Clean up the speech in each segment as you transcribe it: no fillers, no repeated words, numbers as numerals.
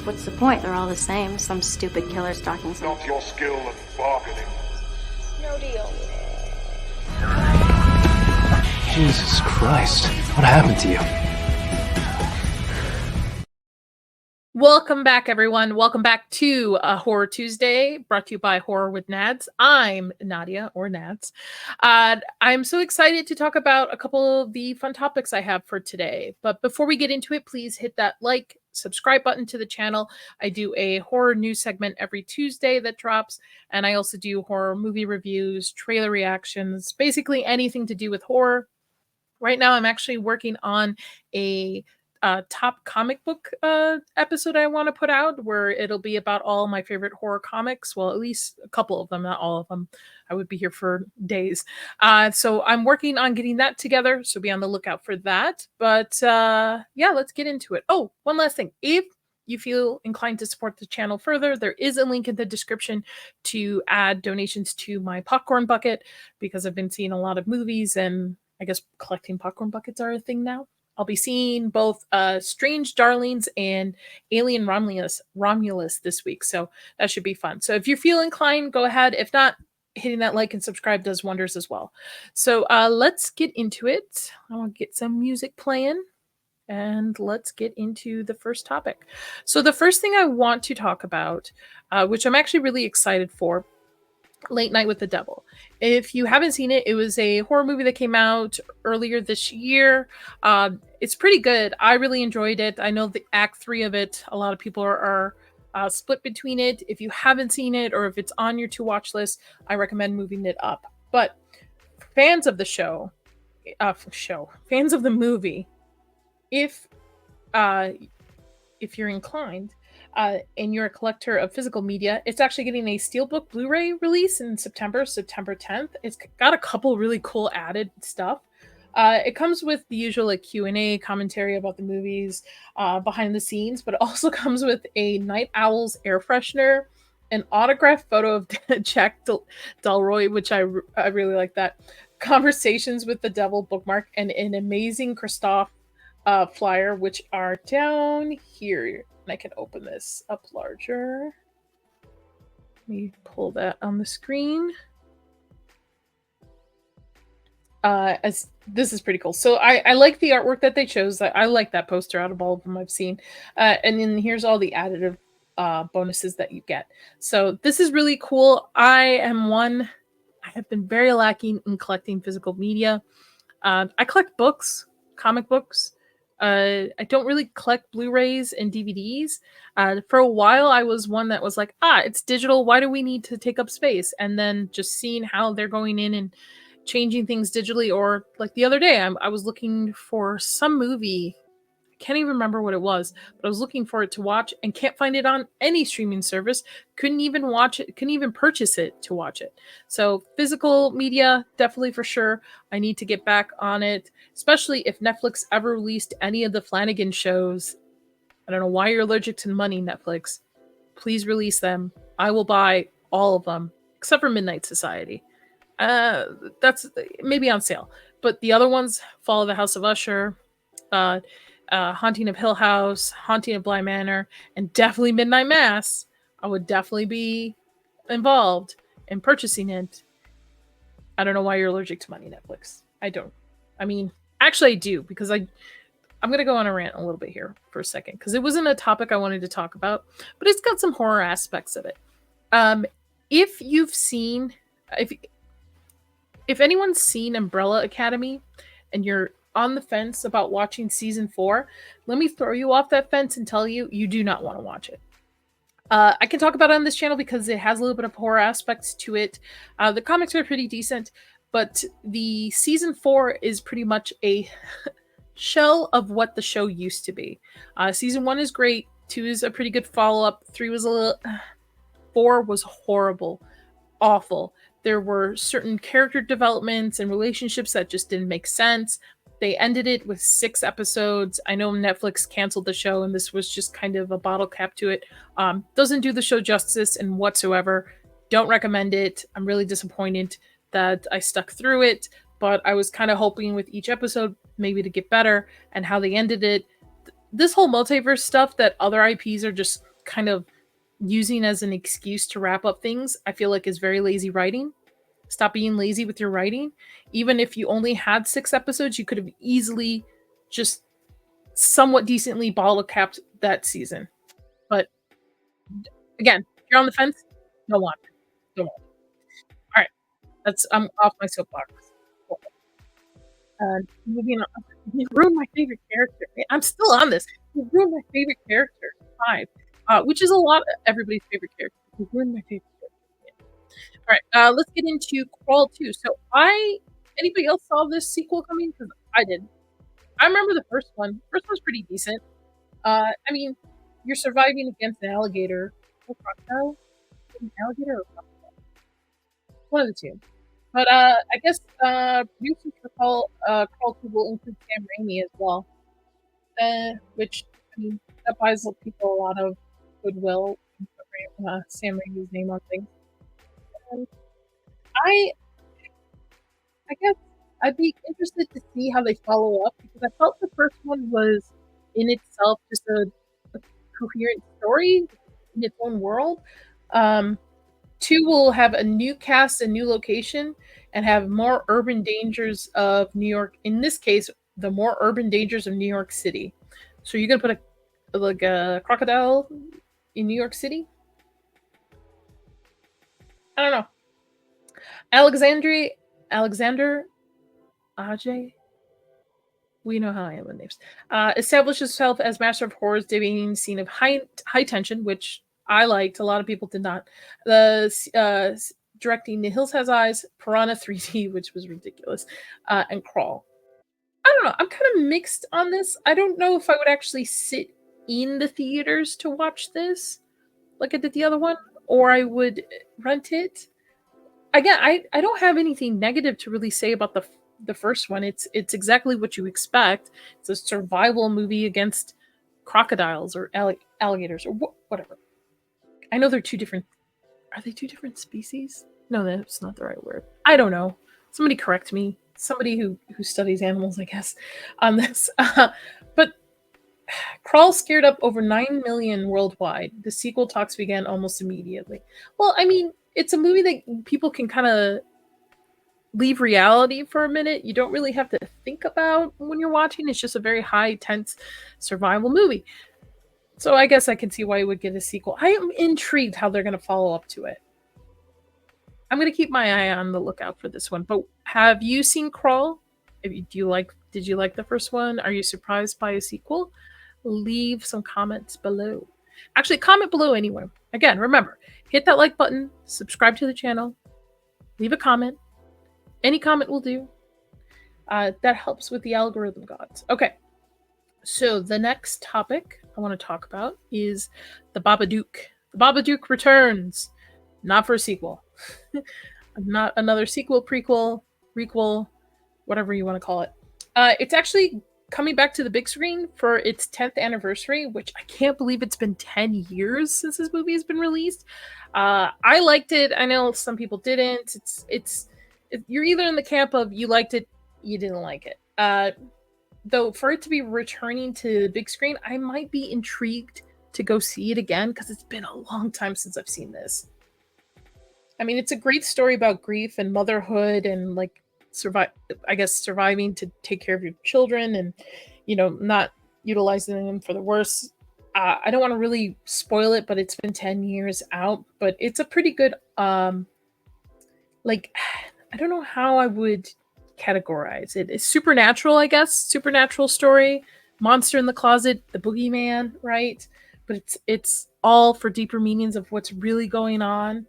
what's the point? They're all the same. Some stupid killer stalking some... Not your skill at bargaining. No deal. Jesus Christ, what happened to you? Welcome back, everyone. Welcome back to Horror Tuesday, brought to you by Horror with Nads. I'm Nadia, or Nads. I'm so excited to talk about a couple of the fun topics I have for today. But before we get into it, please hit that like, subscribe button to the channel. I do a horror news segment every Tuesday that drops, and I also do horror movie reviews, trailer reactions, basically anything to do with horror. Right now, I'm actually working on a top comic book episode I want to put out, where it'll be about all my favorite horror comics. Well, at least a couple of them, not all of them. I would be here for days. So I'm working on getting that together, so be on the lookout for that. But yeah, let's get into it. Oh, one last thing. If you feel inclined to support the channel further, there is a link in the description to add donations to my popcorn bucket, because I've been seeing a lot of movies, and I guess collecting popcorn buckets are a thing now. I'll be seeing both Strange Darlings and Alien Romulus this week, so that should be fun. So if you feel inclined, go ahead. If not, hitting that like and subscribe does wonders as well. So let's get into it. I want to get some music playing, and let's get into the first topic. So the first thing I want to talk about, which I'm actually really excited for, Late Night with the Devil. If you haven't seen it, it was a horror movie that came out earlier this year. It's pretty good. I really enjoyed it. I know the act 3 of it, a lot of people are split between it. If you haven't seen it, or if it's on your to watch list, I recommend moving it up. But fans of the fans of the movie, if you're inclined, and you're a collector of physical media, it's actually getting a Steelbook Blu-ray release in September 10th. It's got a couple really cool added stuff. It comes with the usual like Q&A, commentary about the movies, behind the scenes, but it also comes with a Night Owl's air freshener, an autographed photo of Jack Delroy, which I really like that, Conversations with the Devil bookmark, and an amazing Christoph flyer, which are down here. And I can open this up larger. Let me pull that on the screen. As this is pretty cool. So I like the artwork that they chose. I like that poster out of all of them I've seen. And then here's all the additive bonuses that you get. So this is really cool. I have been very lacking in collecting physical media. I collect books, comic books. I don't really collect Blu-rays and DVDs. For a while, I was one that was like, it's digital. Why do we need to take up space? And then just seeing how they're going in and changing things digitally. Or like the other day, I was looking for some movie. I can't even remember what it was, but I was looking for it to watch and can't find it on any streaming service. Couldn't even watch it. Couldn't even purchase it to watch it. So physical media, definitely for sure. I need to get back on it, especially if Netflix ever released any of the Flanagan shows. I don't know why you're allergic to money, Netflix. Please release them. I will buy all of them, except for Midnight Society. That's maybe on sale. But the other ones, Fall of the House of Usher, Haunting of Hill House, Haunting of Bly Manor, and definitely Midnight Mass, I would definitely be involved in purchasing it. I don't know why you're allergic to money, Netflix. I don't. I mean, actually I do, because I'm going to go on a rant a little bit here for a second, because it wasn't a topic I wanted to talk about, but it's got some horror aspects of it. If you've seen, if anyone's seen Umbrella Academy and you're on the fence about watching season 4, let me throw you off that fence and tell you, you do not want to watch it. I can talk about it on this channel because it has a little bit of horror aspects to it. The comics are pretty decent, but the season 4 is pretty much a shell of what the show used to be. Season 1 is great. 2 is a pretty good follow-up. 3 was a little... 4 was horrible. Awful. There were certain character developments and relationships that just didn't make sense. They ended it with 6 episodes. I know Netflix canceled the show, and this was just kind of a bottle cap to it. Doesn't do the show justice in whatsoever. Don't recommend it. I'm really disappointed that I stuck through it, but I was kind of hoping with each episode maybe to get better, and how they ended it. This whole multiverse stuff that other IPs are just kind of using as an excuse to wrap up things, I feel like is very lazy writing. Stop being lazy with your writing. Even if you only had 6 episodes, you could have easily just somewhat decently bottle capped that season. But again, if you're on the fence, don't watch it. Don't watch it. All right, I'm off my soapbox. Moving on. You ruined my favorite character. I'm still on this. You ruined my favorite character. 5, which is a lot of everybody's favorite character. You ruined my favorite character. All right, let's get into Crawl 2. So anybody else saw this sequel coming? Because I did. I remember the first one. First one's pretty decent. I mean, you're surviving against an alligator. Or crocodile? An alligator or crocodile? One of the two. But I guess producers for Crawl 2 will include Sam Raimi as well. Which, I mean, that buys people a lot of goodwill. Sam Raimi's name on things. I guess I'd be interested to see how they follow up, because I felt the first one was in itself just a coherent story in its own world. 2 will have a new cast, a new location, and have more urban dangers of New York. In this case, the more urban dangers of New York City. So you're gonna put a crocodile in New York City? I don't know. Alexander Ajay. We know how I am with names. Establishes herself as master of horrors, debuting a scene of high tension, which I liked. A lot of people did not. Directing The Hills Has Eyes, Piranha 3D, which was ridiculous, and Crawl. I don't know. I'm kind of mixed on this. I don't know if I would actually sit in the theaters to watch this like I did the other one, or I would rent it. Again, I don't have anything negative to really say about the first one. It's exactly what you expect. It's a survival movie against crocodiles or alligators or whatever. I know they're two different. Are they two different species? No, that's not the right word. I don't know. Somebody correct me. Somebody who studies animals, I guess, on this. But Crawl scared up over 9 million worldwide. The sequel talks began almost immediately. Well, I mean, it's a movie that people can kind of leave reality for a minute. You don't really have to think about when you're watching. It's just a very high tense survival movie. So I guess I can see why you would get a sequel. I am intrigued how they're going to follow up to it. I'm going to keep my eye on the lookout for this one. But have you seen Crawl? Did you like the first one? Are you surprised by a sequel? Leave some comments below. Actually, comment below anyway. Again, remember, hit that like button, subscribe to the channel, leave a comment. Any comment will do. That helps with the algorithm gods. Okay, so the next topic I want to talk about is the Babadook. The Babadook Returns. Not for a sequel. Not another sequel, prequel, requel, whatever you want to call it. It's actually coming back to the big screen for its 10th anniversary, which I can't believe it's been 10 years since this movie has been released. I liked it. I know some people didn't. You're either in the camp of you liked it, you didn't like it. Though for it to be returning to the big screen, I might be intrigued to go see it again, because it's been a long time since I've seen this. I mean, it's a great story about grief and motherhood and surviving to take care of your children and, not utilizing them for the worst. I don't want to really spoil it, but it's been 10 years out, but it's a pretty good, I don't know how I would categorize it. It's supernatural, I guess. Supernatural story, monster in the closet, the boogeyman, right? But it's all for deeper meanings of what's really going on.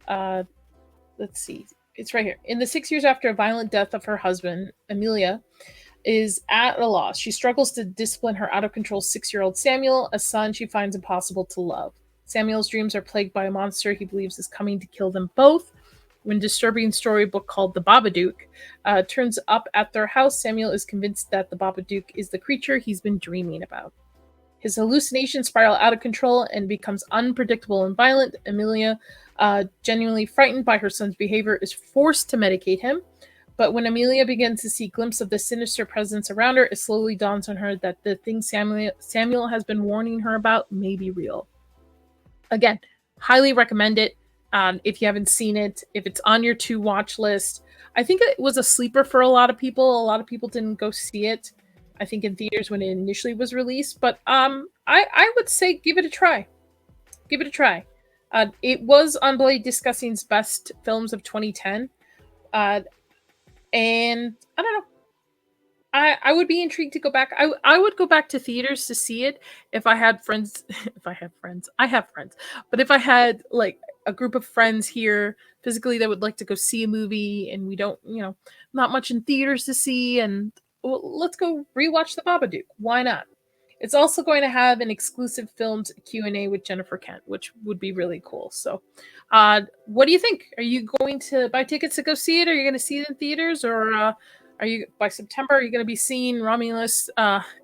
Let's see. It's right here. In the 6 years after a violent death of her husband, Amelia is at a loss. She struggles to discipline her out-of-control 6-year-old Samuel, a son she finds impossible to love. Samuel's dreams are plagued by a monster he believes is coming to kill them both. When a disturbing storybook called The Babadook turns up at their house, Samuel is convinced that the Babadook is the creature he's been dreaming about. His hallucinations spiral out of control and becomes unpredictable and violent. Amelia, genuinely frightened by her son's behavior, is forced to medicate him. But when Amelia begins to see a glimpse of the sinister presence around her, it slowly dawns on her that the thing Samuel has been warning her about may be real. Again, highly recommend it. If you haven't seen it, if it's on your to watch list, I think it was a sleeper for a lot of people. A lot of people didn't go see it, I think, in theaters when it initially was released. But I would say give it a try. Give it a try. It was on Blade Discussing's best films of 2010. And I don't know. I would be intrigued to go back. I would go back to theaters to see it if I had friends. If I have friends, I have friends. But if I had like a group of friends here physically that would like to go see a movie, and we don't, not much in theaters to see, and well, let's go rewatch The Babadook. Why not? It's also going to have an exclusive filmed Q&A with Jennifer Kent, which would be really cool. So, what do you think? Are you going to buy tickets to go see it? Are you going to see it in theaters, or are you by September? Are you going to be seeing Romulus,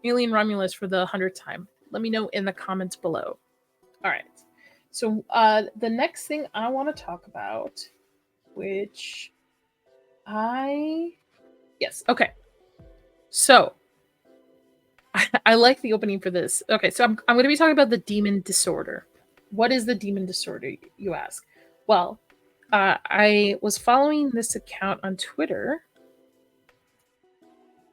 Alien Romulus for the 100th time? Let me know in the comments below. All right. So the next thing I want to talk about, which yes, okay. So I like the opening for this. Okay, so I'm going to be talking about the demon disorder. What is the demon disorder, you ask? Well, I was following this account on Twitter,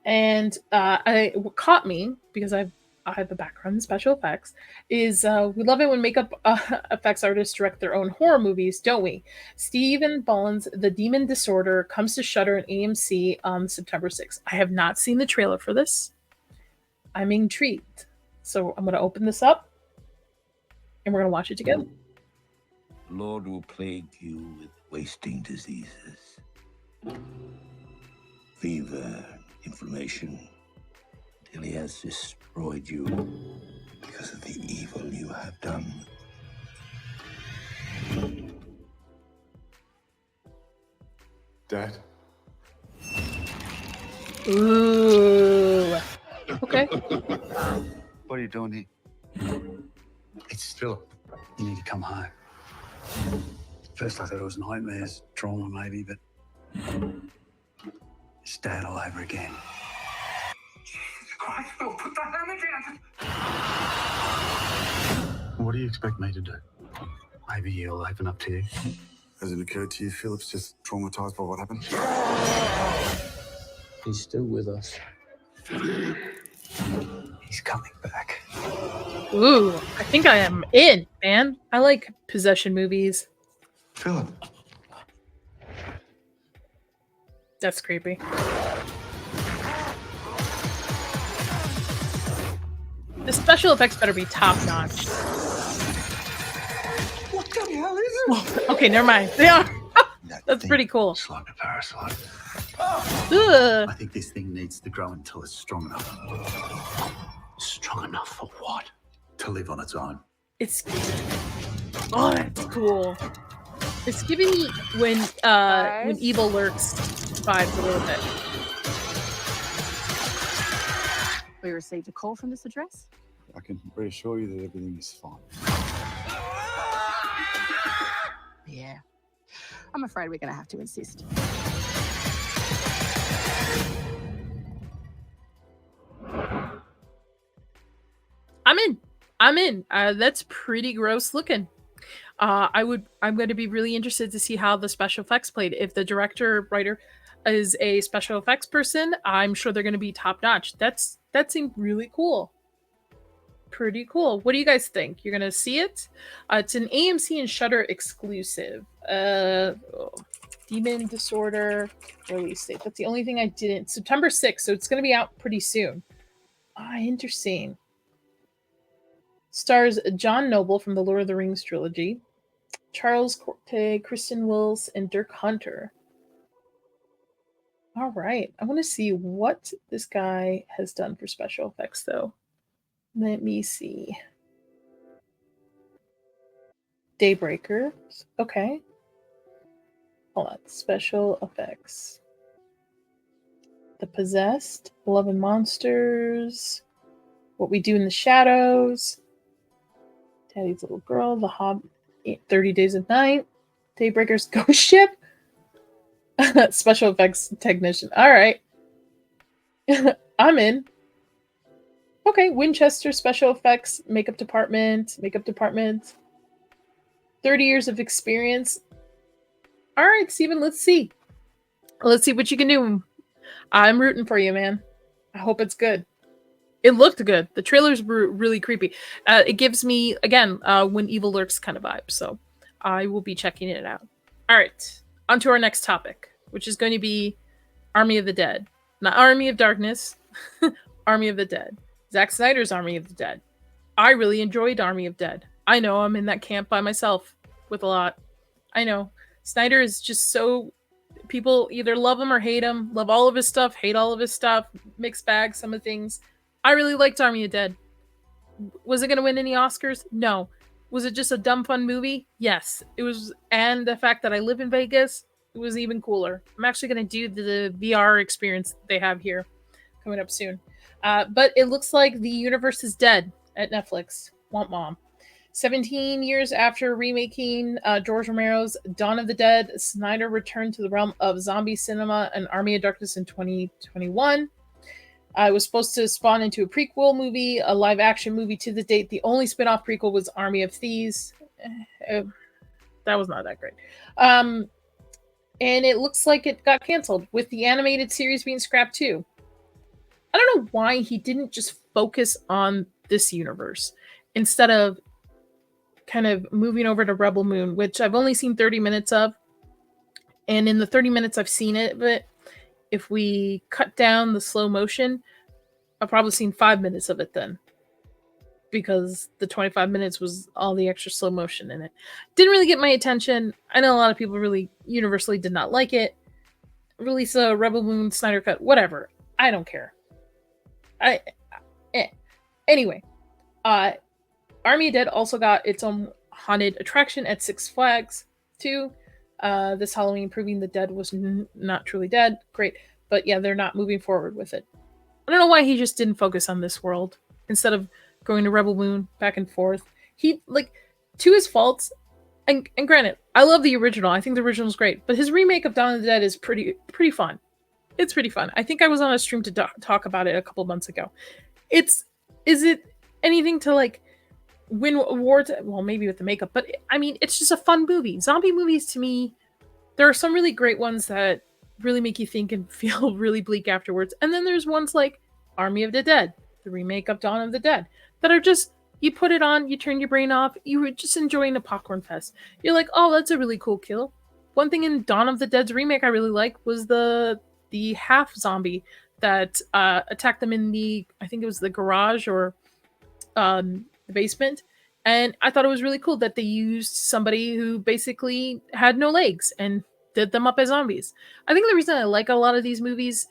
and what caught me, because I have a background in special effects, is we love it when makeup effects artists direct their own horror movies, don't we? Stephen Boland's The Demon Disorder comes to Shudder and AMC on September 6th. I have not seen the trailer for this. I'm intrigued. So I'm going to open this up, and we're going to watch it together. The Lord will plague you with wasting diseases. Fever, inflammation, till he has destroyed you because of the evil you have done. Dad? Ooh. Okay. What are you doing here? It's Philip. You need to come home. First I thought it was nightmares, trauma maybe, but it's Dad all over again. Jesus Christ, Phil, put that hammer down! What do you expect me to do? Maybe he'll open up to you. Has it occurred to you Philip's just traumatized by what happened? He's still with us. He's coming back. Ooh, I think I am in, man. I like possession movies. Philip. That's creepy. The special effects better be top notch. What the hell is it? Okay, never mind. They are. That's pretty cool. It's like a parasite. Ugh. I think this thing needs to grow until it's strong enough. Strong enough for what? To live on its own. It's that's cool. It's giving me when evil lurks vibes a little bit. We received a call from this address. I can reassure you that everything is fine. Yeah. I'm afraid we're going to have to insist. I'm in. That's pretty gross looking. I'm going to be really interested to see how the special effects played. If the writer is a special effects person, I'm sure they're going to be top notch. That seemed really cool. Pretty cool. What do you guys think? You're going to see it? It's an AMC and Shudder exclusive. Demon Disorder release date. That's the only thing I didn't. September 6th, so it's going to be out pretty soon. Interesting. Stars John Noble from the Lord of the Rings trilogy, Charles Corte, Kristen Wills, and Dirk Hunter. All right. I want to see what this guy has done for special effects, though. Let me see. Daybreakers. Okay. Hold on. Special effects. The Possessed, Love and Monsters, What We Do in the Shadows, Daddy's Little Girl, The Hobbit, 30 Days of Night, Daybreakers, Ghost Ship, Special Effects Technician. All right. I'm in. Okay, Winchester Special Effects, Makeup Department. 30 years of experience. All right, Steven, let's see. Let's see what you can do. I'm rooting for you, man. I hope it's good. It looked good. The trailers were really creepy. It gives me, again, When Evil Lurks kind of vibe. So I will be checking it out. All right, on to our next topic, which is going to be Army of the Dead. Not Army of Darkness, Army of the Dead. Zack Snyder's Army of the Dead. I really enjoyed Army of Dead. I know I'm in that camp by myself with a lot. I know. Snyder is just so... People either love him or hate him. Love all of his stuff, hate all of his stuff. Mixed bag, some of the things. I really liked Army of Dead. Was it going to win any Oscars? No. Was it just a dumb fun movie? Yes. It was, and the fact that I live in Vegas, it was even cooler. I'm actually going to do the VR experience they have here coming up soon. But it looks like the universe is dead at Netflix. Womp womp. 17 years after remaking George Romero's Dawn of the Dead, Snyder returned to the realm of zombie cinema and Army of Darkness in 2021. It was supposed to spawn into a prequel movie, a live-action movie to the date. The only spin-off prequel was Army of Thieves. That was not that great. And it looks like it got canceled, with the animated series being scrapped too. I don't know why he didn't just focus on this universe instead of kind of moving over to Rebel Moon, which I've only seen 30 minutes of. And in the 30 minutes I've seen it, but if we cut down the slow motion, I've probably seen 5 minutes of it then. Because the 25 minutes was all the extra slow motion in it. Didn't really get my attention. I know a lot of people really universally did not like it. Release a Rebel Moon Snyder Cut, whatever. I don't care. Anyway, Army of Dead also got its own haunted attraction at Six Flags too. This Halloween, proving the dead was not truly dead. Great. But yeah, they're not moving forward with it. I don't know why he just didn't focus on this world instead of going to Rebel Moon back and forth. He, like, to his faults, and granted, I love the original. I think the original is great. But his remake of Dawn of the Dead is pretty fun. It's pretty fun. I think I was on a stream to talk about it a couple months ago. Is it anything to, like, win awards? Well, maybe with the makeup, but I mean, it's just a fun movie. Zombie movies, to me, there are some really great ones that really make you think and feel really bleak afterwards. And then there's ones like Army of the Dead, the remake of Dawn of the Dead, that are just, you put it on, you turn your brain off, you were just enjoying a popcorn fest. You're like, oh, that's a really cool kill. One thing in Dawn of the Dead's remake I really like was the half zombie that attacked them in the, I think it was the garage or the basement. And I thought it was really cool that they used somebody who basically had no legs and did them up as zombies. I think the reason I like a lot of these movies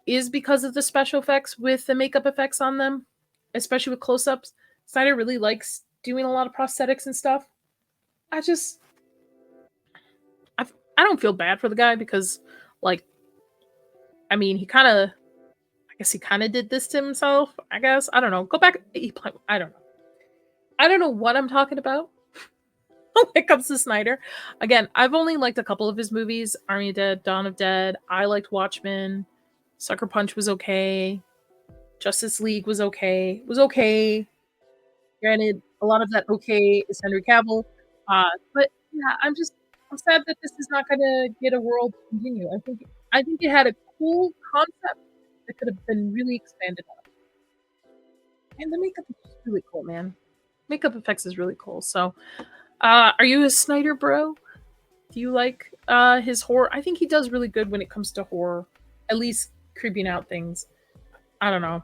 is because of the special effects with the makeup effects on them, especially with close-ups. Snyder really likes doing a lot of prosthetics and stuff. I don't feel bad for the guy because, like, I mean, I guess he kind of did this to himself, I guess. I don't know. Go back. I don't know. I don't know what I'm talking about when it comes to Snyder. Again, I've only liked a couple of his movies. Army of Dead, Dawn of Dead. I liked Watchmen. Sucker Punch was okay. Justice League was okay. It was okay. Granted, a lot of that okay is Henry Cavill. But yeah, I'm sad that this is not going to get a world to continue. I think it had a cool concept that could have been really expanded on. And the makeup is really cool, man. Makeup effects is really cool. So, are you a Snyder bro? Do you like his horror? I think he does really good when it comes to horror. At least creeping out things. I don't know.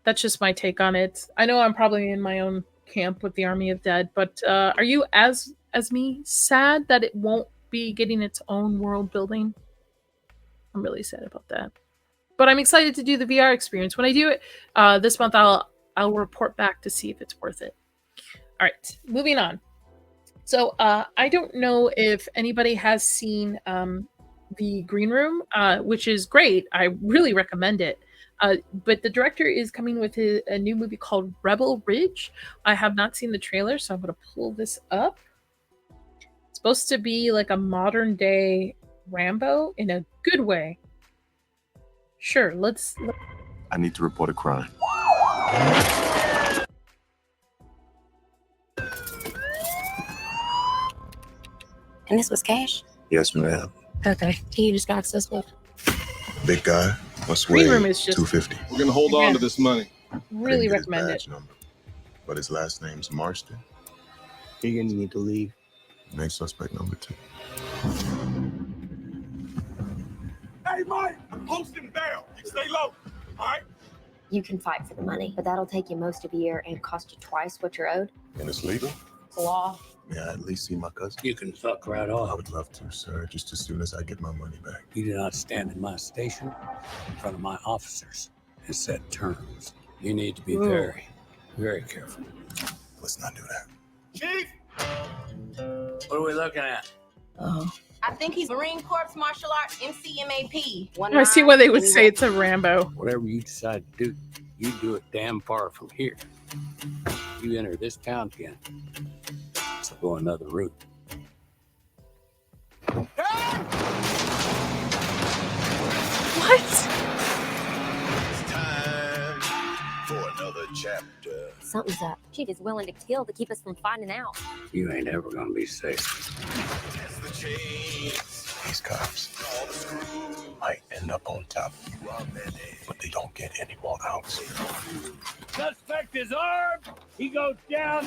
That's just my take on it. I know I'm probably in my own camp with the Army of Dead, but are you as me sad that it won't be getting its own world building? I'm really sad about that. But I'm excited to do the VR experience. When I do it this month, I'll report back to see if it's worth it. All right, moving on. So I don't know if anybody has seen the Green Room, which is great. I really recommend it. But the director is coming with a new movie called Rebel Ridge. I have not seen the trailer, so I'm going to pull this up. It's supposed to be like a modern day Rambo in a good way. Sure, let's... I need to report a crime. And this was cash? Yes, ma'am. Okay. You just got accessible. Big guy. Must Green weigh Room is just 250. We're gonna hold on Again. to this money. really Didn't get his recommend it. badge number, but his last name's Marston. You're gonna need to leave. Next suspect number 2. Hey, Mike, I'm hosting bail. You stay low, all right? You can fight for the money, but that'll take you most of a year and cost you twice what you're owed. And it's legal? It's the law. May I at least see my cousin? You can fuck right I off. would love to, sir, just as soon as I get my money back. You do not stand in my station in front of my officers and set terms. You need to be Ooh. very, very careful. Let's not do that. Chief! What are we looking at? Oh. I think he's Marine Corps Martial Arts MCMAP. I see why they would say it's a Rambo. Whatever you decide to do, you do it damn far from here. You enter this town again, so go another route. What? It's time for another chapter. Something's up. Chief is willing to kill to keep us from finding out. You ain't ever gonna be safe. These cops might end up on top, but they don't get any more outs. Suspect is armed. He goes down.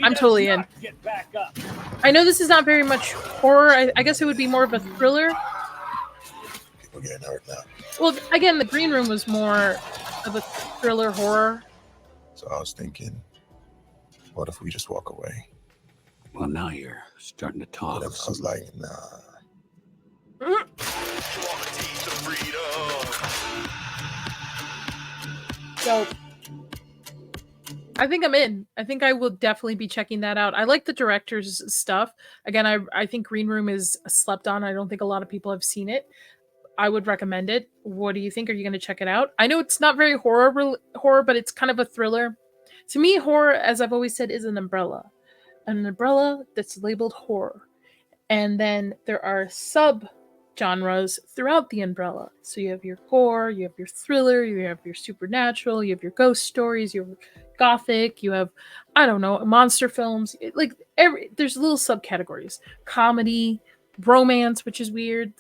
I'm totally in. Get back up. I know this is not very much horror. I guess it would be more of a thriller. People getting hurt now. Well, again, the Green Room was more of a thriller horror. So I was thinking, what if we just walk away? Well, now you're starting to talk. Whatever. I was like, nah. So I think I'm in. I think I will definitely be checking that out. I like the director's stuff. Again, I think Green Room is slept on. I don't think a lot of people have seen it. I would recommend it. What do you think? Are you going to check it out? I know it's not very horror, but it's kind of a thriller. To me, horror, as I've always said, is an umbrella that's labeled horror. And then there are sub-genres throughout the umbrella. So you have your gore, you have your thriller, you have your supernatural, you have your ghost stories, you have gothic, you have, I don't know, monster films. There's little subcategories. Comedy, romance, which is weird.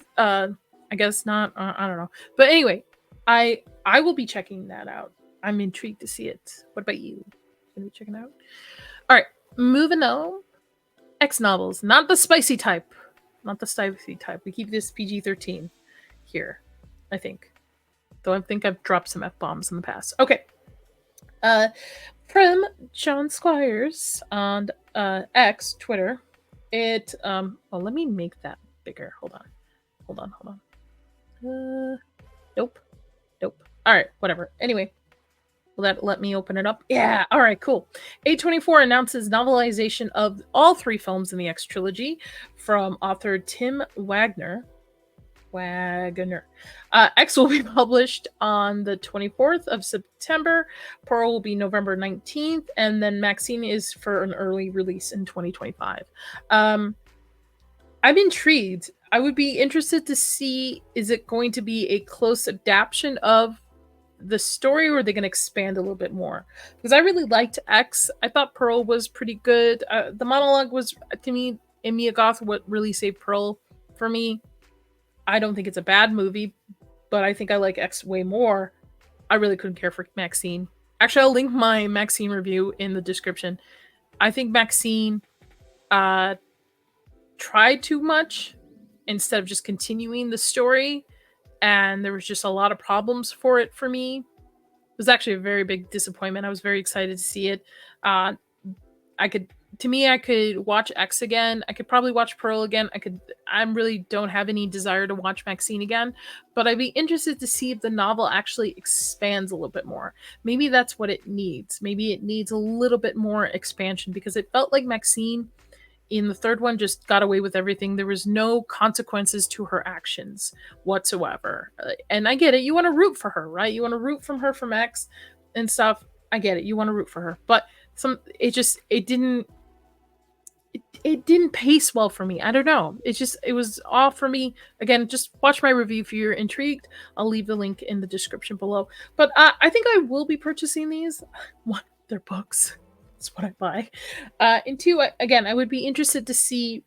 I guess not. I don't know. But anyway, I will be checking that out. I'm intrigued to see it. What about you? Gonna be checking it out? All right, moving on. X novels, not the spicy type. Not the spicy type. We keep this PG-13 here, I think. Though I think I've dropped some F-bombs in the past. Okay. From John Squires on X, Twitter. Well, let me make that bigger. Hold on. Nope. All right, whatever. Anyway, will that let me open it up? Yeah. All right, cool. A24 announces novelization of all 3 films in the X trilogy from author Tim Wagner. X will be published on the 24th of September. Pearl will be November 19th, and then Maxine is for an early release in 2025. I'm intrigued. I would be interested to see, is it going to be a close adaptation of the story, or are they going to expand a little bit more? Because I really liked X. I thought Pearl was pretty good. The monologue was, to me, in Mia Goth, what really saved Pearl for me. I don't think it's a bad movie, but I think I like X way more. I really couldn't care for Maxine. Actually, I'll link my Maxine review in the description. I think Maxine tried too much instead of just continuing the story, and there was just a lot of problems for me. It was actually a very big disappointment. I was very excited to see it. I could watch X again. I could probably watch Pearl again. I really don't have any desire to watch Maxine again, but I'd be interested to see if the novel actually expands a little bit more. Maybe that's what it needs. Maybe it needs a little bit more expansion, because it felt like Maxine in the third one just got away with everything. There was no consequences to her actions whatsoever. And I get it. You want to root for her, right? You want to root from her from X and stuff. I get it. You want to root for her. But it didn't pace well for me. I don't know. It was off for me. Again, just watch my review if you're intrigued. I'll leave the link in the description below. But I think I will be purchasing these. One, they're books. That's what I buy. And 2, again, I would be interested to see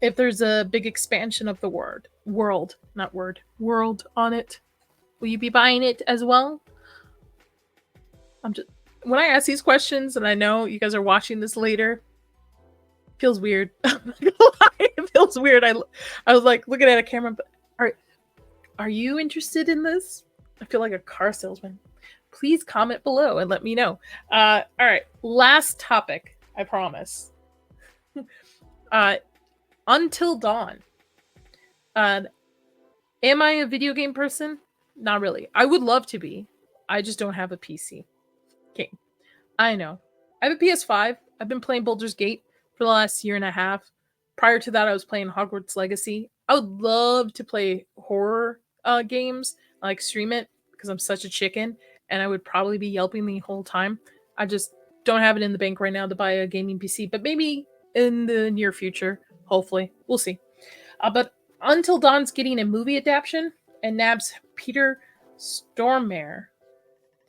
if there's a big expansion of the world on it, will you be buying it as well? I'm just when I ask these questions, and I know you guys are watching this later, it feels weird. I'm not gonna lie, it feels weird. I was like looking at a camera, but are you interested in this? I feel like a car salesman. Please comment below and let me know. All right, last topic, I promise. Until Dawn. Am I a video game person? Not really. I would love to be. I just don't have a PC. Okay, I know. I have a PS5. I've been playing Baldur's Gate for the last year and a half. Prior to that, I was playing Hogwarts Legacy. I would love to play horror games, like stream it, because I'm such a chicken, and I would probably be yelping the whole time. I just don't have it in the bank right now to buy a gaming PC, but maybe in the near future, hopefully. We'll see. But Until Dawn's getting a movie adaptation, and Nab's Peter Stormare.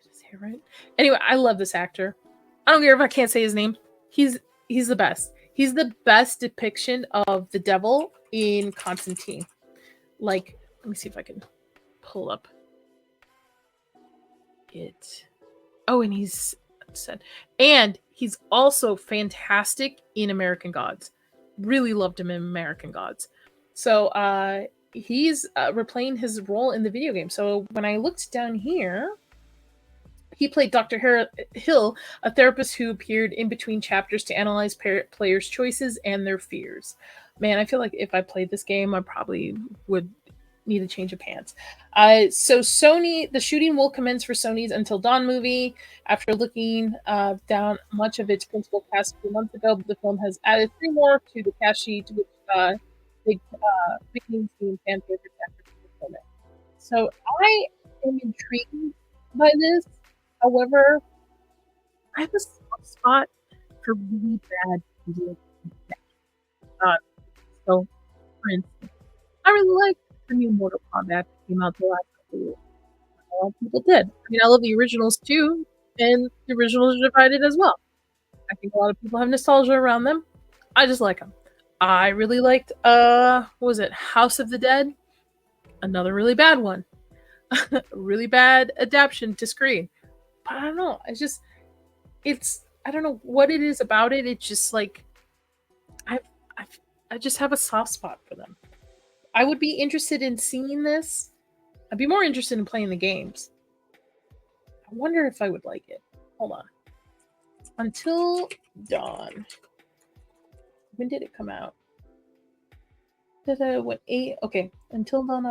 Did I say it right? Anyway, I love this actor. I don't care if I can't say his name. He's the best. He's the best depiction of the devil in Constantine. Like, let me see if I can pull up it. Oh, and he's also fantastic in American Gods. Really loved him in American Gods. So he's replaying his role in the video game. So when I looked down here, he played Dr. Hill, a therapist who appeared in between chapters to analyze players' choices and their fears. Man, I feel like if I played this game, I probably would need a change of pants. So Sony, the shooting will commence for Sony's Until Dawn movie. After looking down much of its principal cast a few months ago, the film has added 3 more to the cast sheet, which big team fan favorite actors to film it. So I am intrigued by this. However, I have a soft spot for really bad video games. So, for instance, I really like the new Mortal Kombat that came out the last couple of years. A lot of people did. I mean, I love the originals too, and the originals are divided as well. I think a lot of people have nostalgia around them. I just like them. I really liked, what was it, House of the Dead? Another really bad one. Really bad adaptation to screen. But I don't know. I don't know what it is about it. It's just like, I just have a soft spot for them. I would be interested in seeing this. I'd be more interested in playing the games. I wonder if I would like it. Hold on. Until Dawn. When did it come out? What, 8? Okay. Until Dawn.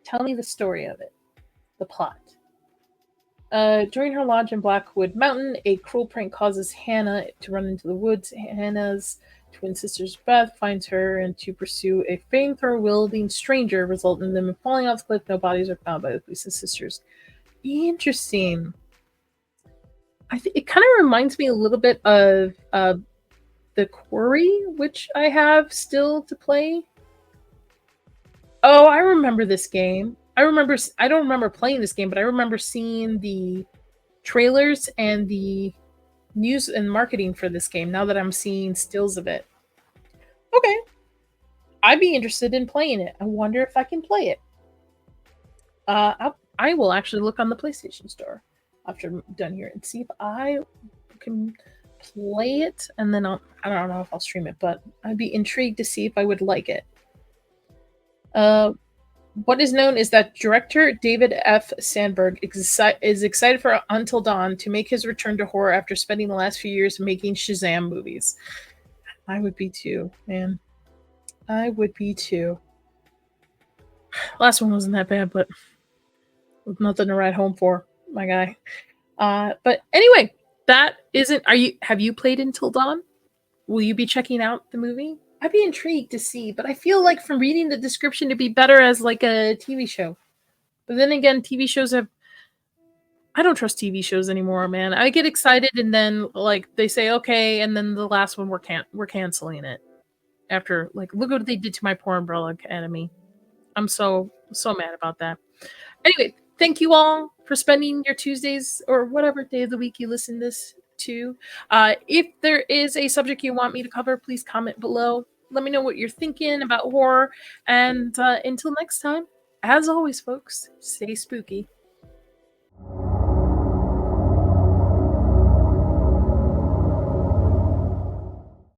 Tell me the story of it. The plot. During her lodge in Blackwood Mountain, a cruel prank causes Hannah to run into the woods. Hannah's twin sister's Beth finds her and to pursue a flamethrower-wielding stranger, resulting in them falling off the cliff. No bodies are found by the police and sisters. Interesting. I think it kind of reminds me a little bit of The Quarry, which I have still to play. Oh, I remember this game. I don't remember playing this game, but I remember seeing the trailers and the news and marketing for this game now that I'm seeing stills of it. Okay. I'd be interested in playing it. I wonder if I can play it. I will actually look on the PlayStation Store after I'm done here and see if I can play it, and then I don't know if I'll stream it, but I'd be intrigued to see if I would like it. What is known is that director David F. Sandberg is excited for Until Dawn to make his return to horror after spending the last few years making Shazam movies. I would be too, man. I would be too. Last one wasn't that bad, but with nothing to write home for, my guy. But anyway, have you played Until Dawn? Will you be checking out the movie? I'd be intrigued to see, but I feel like from reading the description to be better as like a TV show. But then again, TV shows I don't trust TV shows anymore, man. I get excited and then like they say okay, and then the last one we're canceling it. After like look what they did to my poor Umbrella Academy. I'm so mad about that. Anyway, thank you all for spending your Tuesdays or whatever day of the week you listen this to. If there is a subject you want me to cover, please comment below. Let me know what you're thinking about horror. And until next time, as always, folks, stay spooky.